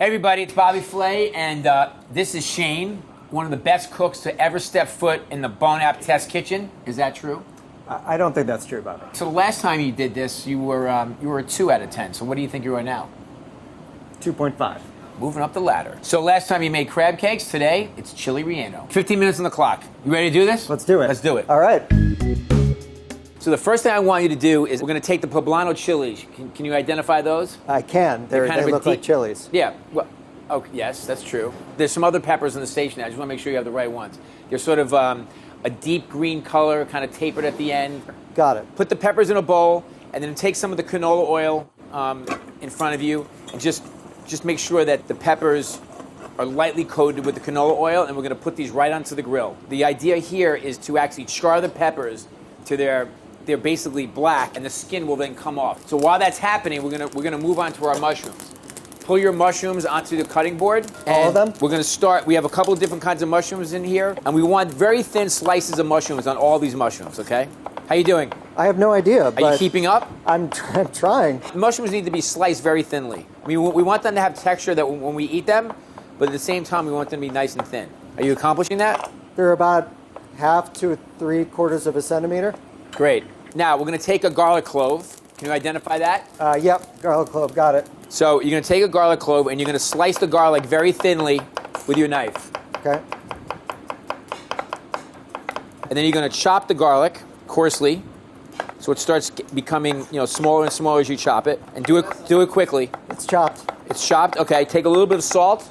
Hey everybody, it's Bobby Flay, and this is Shane, one of the best cooks to ever step foot in the Bon Appetit kitchen. Is that true? I don't think that's true, Bobby. So the last time you did this, you were a 2 out of 10. So what do you think you are now? 2.5. Moving up the ladder. So last time you made crab cakes, today it's chili relleno. 15 minutes on the clock. You ready to do this? Let's do it. Let's do it. All right. So the first thing I want you to do is we're going to take the poblano chilies. Can you identify those? I can. They look like chilies. Yeah. Well, oh, yes, that's true. There's some other peppers in the station. I just want to make sure you have the right ones. They're sort of a deep green color, kind of tapered at the end. Got it. Put the peppers in a bowl, and then take some of the canola oil in front of you, and just make sure that the peppers are lightly coated with the canola oil, and we're going to put these right onto the grill. The idea here is to actually char the peppers to they're basically black, and the skin will then come off. So while that's happening, we're gonna move on to our mushrooms. Pull your mushrooms onto the cutting board. All of them? We're gonna start. We have a couple of different kinds of mushrooms in here, and we want very thin slices of mushrooms on all these mushrooms. Okay? How you doing? I have no idea. Are you keeping up? I'm trying. Mushrooms need to be sliced very thinly. I mean, we want them to have texture that when we eat them, but at the same time, we want them to be nice and thin. Are you accomplishing that? They're about 1/2 to 3/4 of a centimeter. Great. Now, we're going to take a garlic clove. Can you identify that? Yep, garlic clove, got it. So you're going to take a garlic clove, and you're going to slice the garlic very thinly with your knife. Okay. And then you're going to chop the garlic coarsely, so it starts becoming smaller and smaller as you chop it. And do it quickly. It's chopped. It's chopped. Okay. Take a little bit of salt,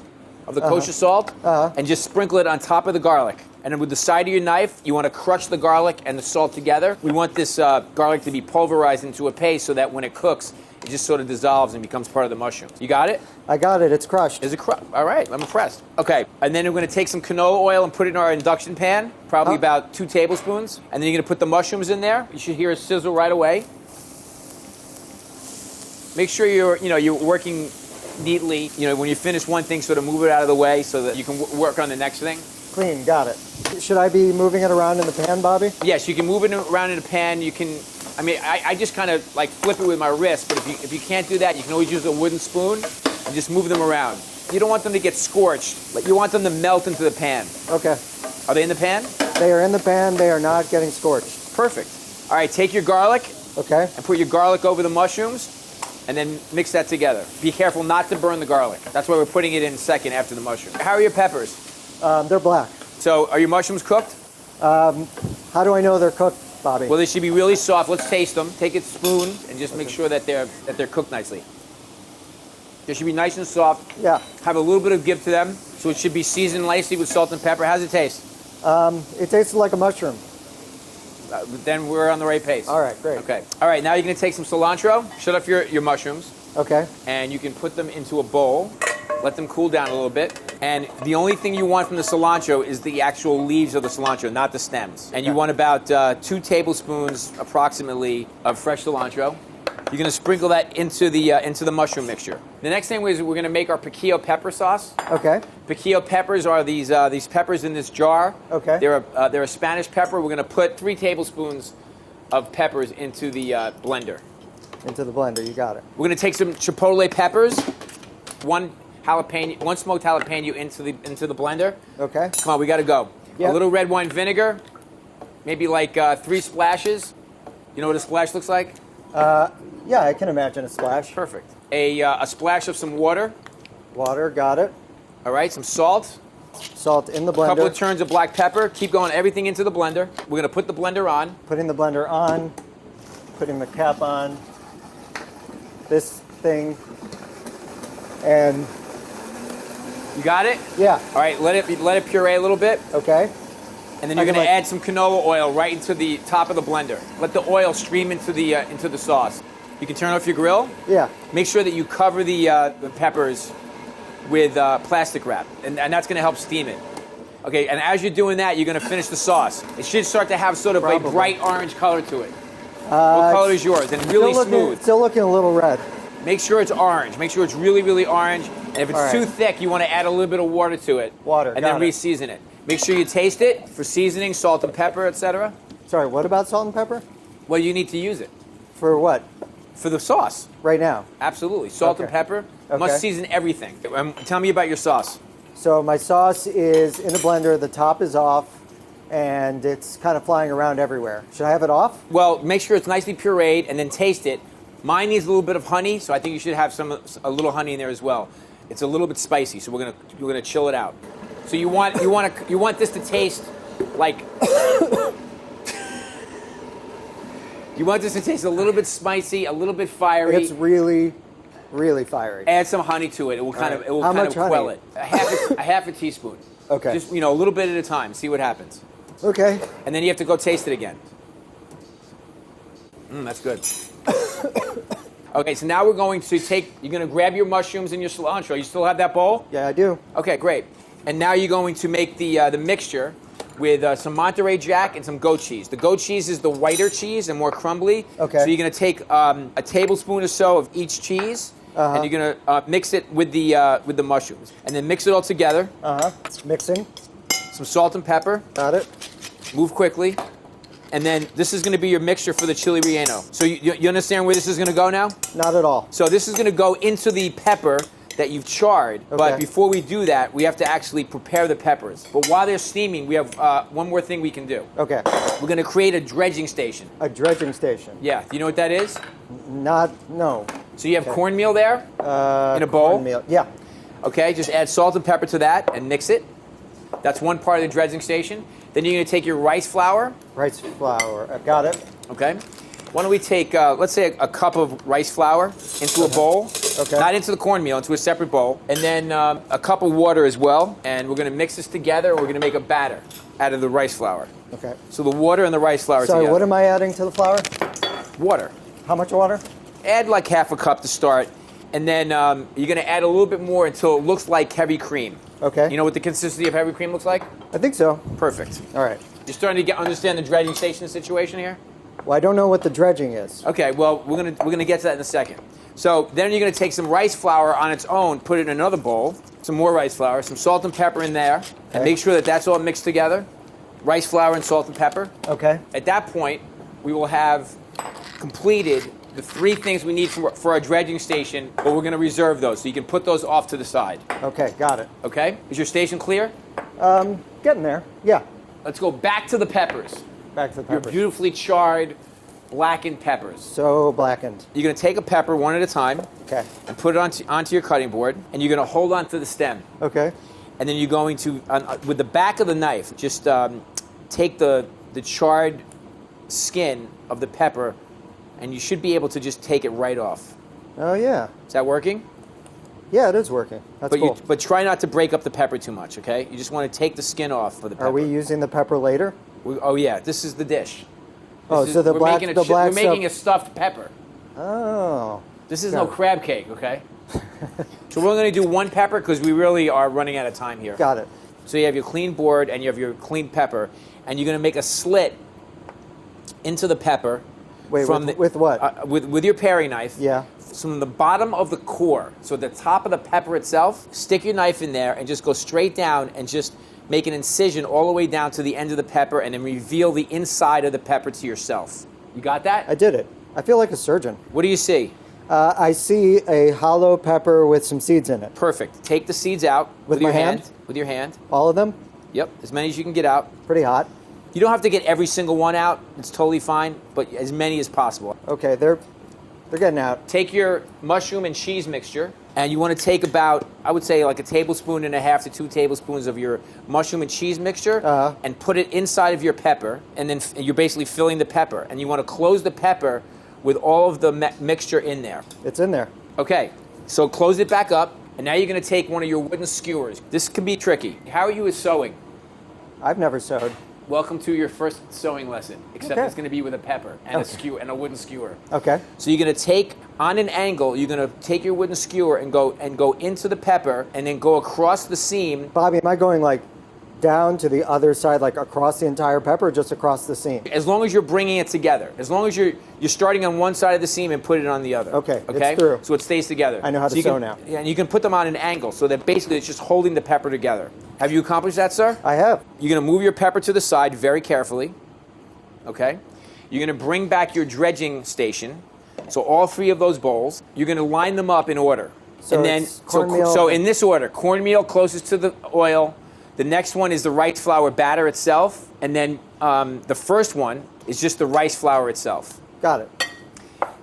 of the kosher salt, and just sprinkle it on top of the garlic. And then with the side of your knife, you want to crush the garlic and the salt together. We want this garlic to be pulverized into a paste so that when it cooks, it just sort of dissolves and becomes part of the mushrooms. You got it? I got it. It's crushed. Is it crushed? All right. I'm impressed. Okay. And then we're going to take some canola oil and put it in our induction pan, probably about 2 tablespoons. And then you're going to put the mushrooms in there. You should hear a sizzle right away. Make sure you're working neatly. When you finish one thing, sort of move it out of the way so that you can work on the next thing. Clean, got it. Should I be moving it around in the pan, Bobby? Yes, you can move it around in the pan. You can, I just kind of like flip it with my wrist, but if you can't do that, you can always use a wooden spoon and just move them around. You don't want them to get scorched, but you want them to melt into the pan. Okay. Are they in the pan? They are in the pan. They are not getting scorched. Perfect. All right, take your garlic. Okay. And put your garlic over the mushrooms, and then mix that together. Be careful not to burn the garlic. That's why we're putting it in second after the mushroom. How are your peppers? They're black. So, are your mushrooms cooked? How do I know they're cooked, Bobby? Well, they should be really soft. Let's taste them. Take a spoon and just make sure that they're cooked nicely. They should be nice and soft. Yeah. Have a little bit of give to them. So it should be seasoned nicely with salt and pepper. How's it taste? It tastes like a mushroom. Then we're on the right pace. All right, great. Okay. All right, now you're going to take some cilantro. Shut off your mushrooms. Okay. And you can put them into a bowl. Let them cool down a little bit. And the only thing you want from the cilantro is the actual leaves of the cilantro, not the stems. And you want about 2 tablespoons, approximately, of fresh cilantro. You're going to sprinkle that into the mushroom mixture. The next thing is we're going to make our piquillo pepper sauce. Okay. Piquillo peppers are these peppers in this jar. Okay. They're a Spanish pepper. We're going to put 3 tablespoons of peppers into the blender. Into the blender, you got it. We're going to take some chipotle peppers, one smoked jalapeno into the blender. Okay. Come on, we got to go. Yep. A little red wine vinegar, maybe like 3 splashes. You know what a splash looks like? Yeah, I can imagine a splash. Perfect. A splash of some water. Water, got it. All right, some salt. Salt in the blender. A couple of turns of black pepper. Keep going, everything into the blender. We're going to put the blender on. Putting the blender on. Putting the cap on. This thing. And you got it? yeah. All right, let it puree a little bit. Okay. And then you're going to add some canola oil right into the top of the blender. Let the oil stream into the sauce. You can turn off your grill. Yeah. Make sure that you cover the peppers with plastic wrap, and that's going to help steam it. Okay, and as you're doing that, you're going to finish the sauce. It should start to have sort of a bright orange color to it. What color is yours? And really smooth. Still looking a little red. Make sure it's orange. Make sure it's really, really orange. And if it's too thick, you want to add a little bit of water to it. Water, and then re-season it. Make sure you taste it for seasoning, salt and pepper, etc. Sorry, what about salt and pepper? Well, you need to use it. For what? For the sauce. Right now. Absolutely. Salt and Okay. pepper. Okay. Must season everything. Tell me about your sauce. So my sauce is in the blender. The top is off, and it's kind of flying around everywhere. Should I have it off? Well, make sure it's nicely pureed and then taste it. Mine needs a little bit of honey, so I think you should have a little honey in there as well. It's a little bit spicy, so we're gonna chill it out. So you want this to taste like you want this to taste a little bit spicy, a little bit fiery. It's really, really fiery. Add some honey to it. It will kind of How much quell honey? it. A half a teaspoon. Okay. Just a little bit at a time. See what happens. Okay. And then you have to go taste it again. That's good. Okay, so now we're going to you're going to grab your mushrooms and your cilantro. You still have that bowl? Yeah, I do. Okay, great. And now you're going to make the mixture with some Monterey Jack and some goat cheese. The goat cheese is the whiter cheese and more crumbly. Okay. So you're going to take a tablespoon or so of each cheese, and you're going to mix it with the mushrooms. And then mix it all together. Mixing. Some salt and pepper. Got it. Move quickly. And then this is going to be your mixture for the chile relleno. So you understand where this is going to go now? Not at all. So this is going to go into the pepper that you've charred. Okay. But before we do that, we have to actually prepare the peppers. But while they're steaming, we have one more thing we can do. Okay. We're going to create a dredging station. A dredging station. Yeah. Do you know what that is? No. So you have cornmeal there in a bowl. Cornmeal. Yeah. Okay. Just add salt and pepper to that and mix it. That's one part of the dredging station. Then you're going to take your rice flour. Rice flour. Got it. Okay. Why don't we take, let's say, a cup of rice flour into a bowl. Okay. Not into the cornmeal, into a separate bowl. And then a cup of water as well. And we're going to mix this together, and we're going to make a batter out of the rice flour. Okay. So the water and the rice flour Sorry, together. what am I adding to the flour? Water. How much water? Add like half a cup to start. And then you're going to add a little bit more until it looks like heavy cream. Okay. You know what the consistency of heavy cream looks like? I think so. Perfect. All right. You're starting to understand the dredging station situation here? Well, I don't know what the dredging is. Okay, well, we're gonna get to that in a second. So then you're gonna take some rice flour on its own, put it in another bowl, some more rice flour, some salt and pepper in there, and make sure that that's all mixed together. Rice flour and salt and pepper. Okay. At that point, we will have completed the three things we need for our dredging station, but we're gonna reserve those, so you can put those off to the side. Okay, got it. Okay? Is your station clear? Getting there. Yeah. Let's go back to the peppers. Back to the Your peppers. beautifully charred, blackened peppers. So blackened. You're going to take a pepper one at a time Okay. and put it onto your cutting board, and you're going to hold on to the stem. Okay. And then you're going to, with the back of the knife, just take the charred skin of the pepper, and you should be able to just take it right off. Oh, yeah. Is that working? Yeah, it is working. That's cool. But try not to break up the pepper too much, okay? You just want to take the skin off of the pepper. Are we using the pepper later? Oh, yeah. This is the dish. Oh, so the black We're making a stuffed pepper. Oh. This is no crab cake, okay? So we're only going to do one pepper because we really are running out of time here. Got it. So you have your clean board and you have your clean pepper, and you're going to make a slit into the pepper. Wait, with what? With your paring knife. Yeah. From the bottom of the core, so the top of the pepper itself, stick your knife in there and just go straight down and just make an incision all the way down to the end of the pepper, and then reveal the inside of the pepper to yourself. You got that? I did it. I feel like a surgeon. What do you see? I see a hollow pepper with some seeds in it. Perfect. Take the seeds out With your my hand? With your hand. All of them? Yep, as many as you can get out. Pretty hot. You don't have to get every single one out. It's totally fine, but as many as possible. Okay, they're getting out. Take your mushroom and cheese mixture, and you want to take about, I would say, like a tablespoon and a half to 2 tablespoons of your mushroom and cheese mixture, and put it inside of your pepper, and then you're basically filling the pepper. And you want to close the pepper with all of the mixture in there. It's in there. Okay, so close it back up, and now you're going to take one of your wooden skewers. This can be tricky. How are you with sewing? I've never sewed. Welcome to your first sewing lesson, except it's going to be with a pepper and a wooden skewer. Okay. So you're going to take, on an angle, you're going to take your wooden skewer and go into the pepper, and then go across the seam. Bobby, am I going like down to the other side, like across the entire pepper, or just across the seam? As long as you're bringing it together. As long as you're starting on one side of the seam and put it on the other. Okay, it's through. So it stays together. I know how to sew now. Yeah, and you can put them on an angle, so that basically it's just holding the pepper together. Have you accomplished that, sir? I have. You're going to move your pepper to the side very carefully. Okay? You're going to bring back your dredging station, So all 3 of those bowls, you're going to line them up in order. So and then, it's cornmeal. so in this order, cornmeal closest to the oil. The next one is the rice flour batter itself. And then the first one is just the rice flour itself. Got it.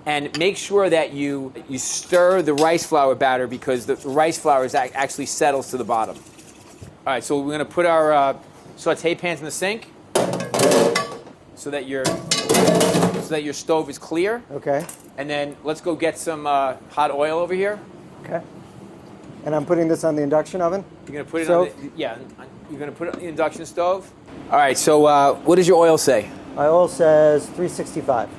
And make sure that you stir the rice flour batter because the rice flour actually settles to the bottom. All right, so we're going to put our saute pans in the sink so that your stove is clear. Okay. And then let's go get some hot oil over here. Okay. And I'm putting this on the induction oven? You're going to put it on you're going to put it on the induction stove. All right, so what does your oil say? My oil says 365.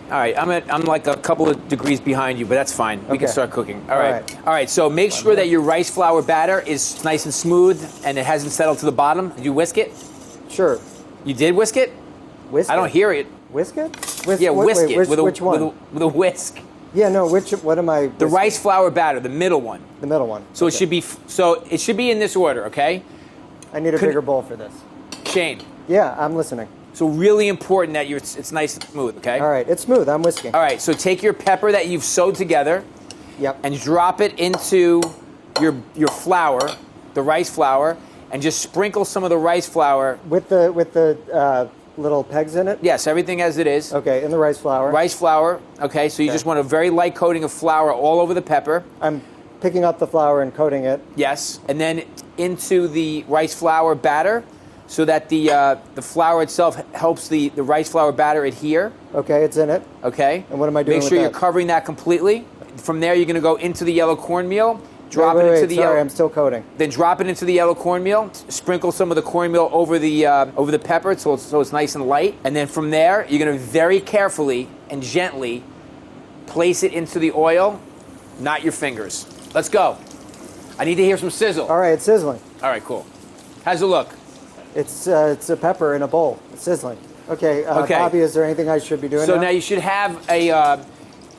All right, I'm like a couple of degrees behind you, but that's fine. We can start cooking. All right. So make sure that your rice flour batter is nice and smooth and it hasn't settled to the bottom. Did you whisk it? Sure. You did whisk it? Whisk I don't hear it. Whisk it? Whisk it which one? With a whisk. Yeah, no. What am I? Whisking? The rice flour batter, the middle one. The middle one. So it should be in this order, okay? I need a bigger bowl for this. Shane. Yeah, I'm listening. So really important that it's nice and smooth, okay? All right, it's smooth. I'm whisking. All right, so take your pepper that you've sewed together. Yep. And drop it into your flour, the rice flour, and just sprinkle some of the rice flour with the little pegs in it. Yes, everything as it is. Okay, in the rice flour. Rice flour. Okay, so you just want a very light coating of flour all over the pepper. I'm picking up the flour and coating it. Yes, and then into the rice flour batter, so that the flour itself helps the rice flour batter adhere. Okay, it's in it. Okay. And what am I doing Make sure with you're that? covering that completely. From there, you're going to go into the yellow cornmeal. Drop wait, it into the sorry, yellow. I'm still coating. Then drop it into the yellow cornmeal. Sprinkle some of the cornmeal over the pepper so it's nice and light. And then from there, you're going to very carefully and gently place it into the oil, not your fingers. Let's go. I need to hear some sizzle. All right, it's sizzling. All right, cool. How's it look? It's a pepper in a bowl. It's sizzling. Okay, Bobby, is there anything I should be doing So now you should have a...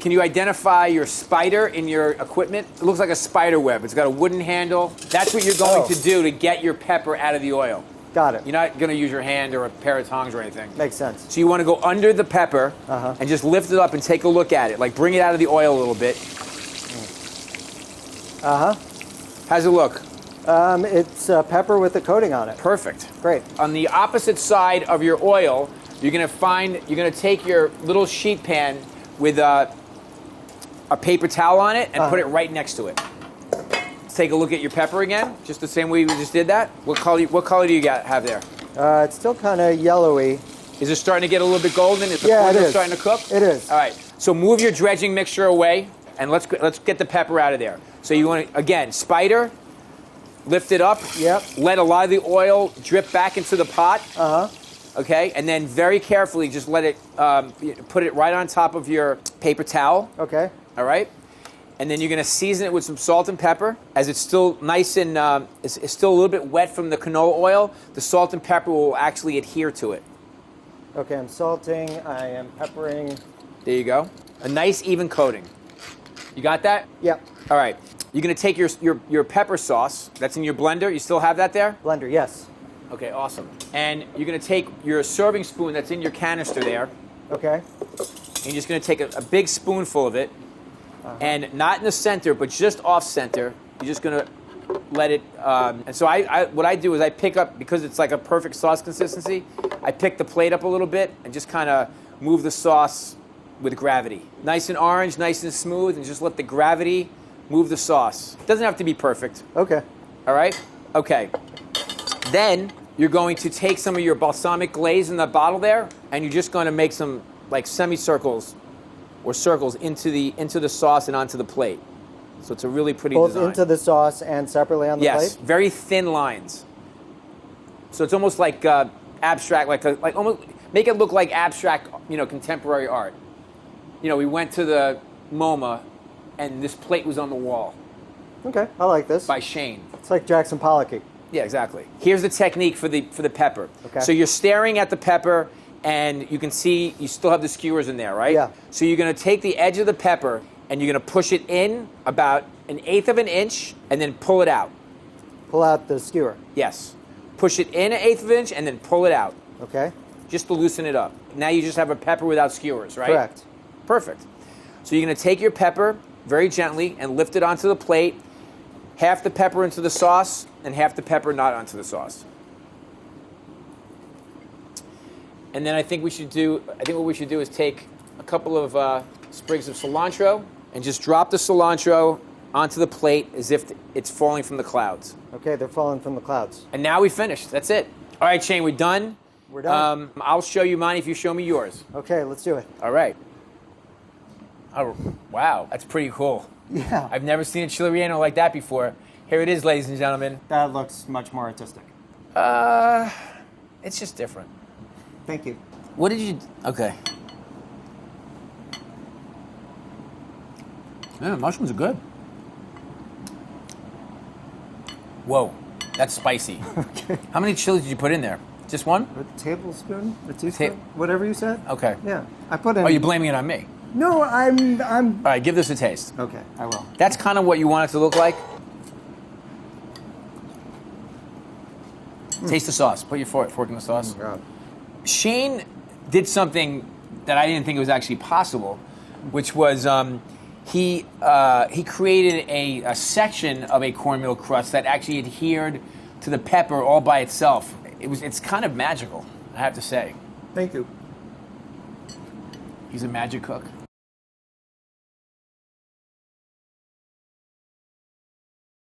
can you identify your spider in your equipment? It looks like a spider web. It's got a wooden handle. That's what you're going to do to get your pepper out of the oil. Got it. You're not going to use your hand or a pair of tongs or anything. Makes sense. So you want to go under the pepper and just lift it up and take a look at it. Like bring it out of the oil a little bit. How's it look? It's pepper with a coating on it. Perfect. Great. On the opposite side of your oil, you're going to take your little sheet pan with a paper towel on it and put it right next to it. Let's take a look at your pepper again, just the same way we just did that. What color do you have there? It's still kind of yellowy. Is it starting to get a little bit golden? Is the Yeah, it cornmeal is. starting to cook? It is. All right. So move your dredging mixture away, and let's get the pepper out of there. So you want to, again, spider, lift it up. Yep. Let a lot of the oil drip back into the pot. Uh-huh. Okay, and then very carefully just let it, put it right on top of your paper towel. Okay. All right? And then you're going to season it with some salt and pepper. As it's still nice and it's still a little bit wet from the canola oil, the salt and pepper will actually adhere to it. Okay, I'm salting. I am peppering. There you go. A nice even coating. You got that? Yep. All right. You're going to take your pepper sauce that's in your blender. You still have that there? Blender, yes. Okay, awesome. And you're going to take your serving spoon that's in your canister there. Okay. And you're just going to take a big spoonful of it. And not in the center, but just off center. You're just going to let it... and so what I do is I pick up, because it's like a perfect sauce consistency, I pick the plate up a little bit and just kind of move the sauce with gravity. Nice and orange, nice and smooth, and just let the gravity move the sauce. It doesn't have to be perfect. Okay. All right? Okay. Then you're going to take some of your balsamic glaze in the bottle there, and you're just going to make some like semicircles or circles into the sauce and onto the plate. So it's a really pretty Both design. into the sauce and separately on the plate? Yes, very thin lines. So it's almost like abstract, like almost make it look like abstract, contemporary art. We went to the MoMA, and this plate was on the wall Okay, I like this. by Shane. It's like Jackson Pollocky. Yeah, exactly. Here's the technique for the pepper. Okay. So you're staring at the pepper, and you can see you still have the skewers in there, right? Yeah. So you're going to take the edge of the pepper, and you're going to push it in about 1/8 of an inch, and then pull it out. Pull out the skewer. Yes. Push it in 1/8 of an inch, and then pull it out, Okay. just to loosen it up. Now you just have a pepper without skewers, right? Correct. Perfect. So you're going to take your pepper very gently and lift it onto the plate. Half the pepper into the sauce and half the pepper not onto the sauce. And then I think what we should do is take a couple of sprigs of cilantro and just drop the cilantro onto the plate as if it's falling from the clouds. Okay, they're falling from the clouds. And now we finished. That's it. All right, Shane, we're done. We're done. I'll show you mine if you show me yours. Okay, let's do it. All right. Oh, wow, that's pretty cool. Yeah. I've never seen a chile relleno like that before. Here it is, ladies and gentlemen. That looks much more artistic. It's just different. Thank you. What did you... Okay. Yeah, mushrooms are good. Whoa, that's spicy. Okay. How many chilies did you put in there? Just one? A tablespoon? A teaspoon? Whatever you said? Okay. Yeah. I put in... Oh, you're blaming it on me. No, I'm... All right, give this a taste. Okay, I will. That's kind of what you want it to look like. Taste the sauce. Put your fork in the sauce. Oh, God. Shane did something that I didn't think was actually possible, which was he created a section of a cornmeal crust that actually adhered to the pepper all by itself. It's kind of magical, I have to say. Thank you. He's a magic cook.